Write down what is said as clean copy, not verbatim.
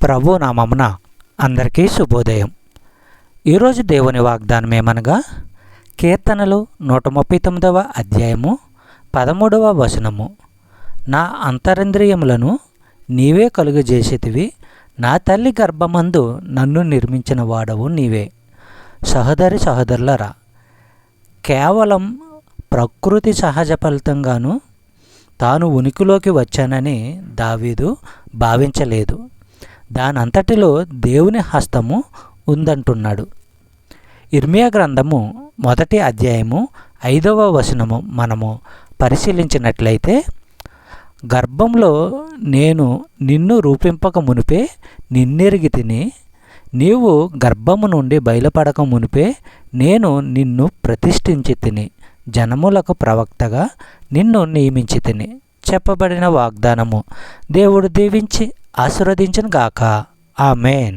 ప్రభు నామమున అందరికీ శుభోదయం. ఈరోజు దేవుని వాగ్దానం ఏమనగా కీర్తనలు 139వ అధ్యాయము 13వ వచనము. నా అంతరింద్రియములను నీవే కలుగజేసేటివి, నా తల్లి గర్భమందు నన్ను నిర్మించిన వాడవు నీవే. సహోదరులరా, కేవలం ప్రకృతి సహజ ఫలితంగాను తాను ఉనికిలోకి వచ్చానని దావీదు భావించలేదు. దానంతటిలో దేవుని హస్తము ఉందంటున్నాడు. ఇర్మియా గ్రంథము 1వ అధ్యాయము 5వ వచనము మనము పరిశీలించినట్లయితే, గర్భంలో నేను నిన్ను రూపింపక మునిపే నిన్నెరిగి తిని, నీవు గర్భము నుండి బయలుపడక మునిపే నేను నిన్ను ప్రతిష్ఠించి తిని, జనములకు ప్రవక్తగా నిన్ను నియమించి తిని చెప్పబడిన వాగ్దానము దేవుడు దీవించి ఆశీర్వదించును గాక. ఆమేన్.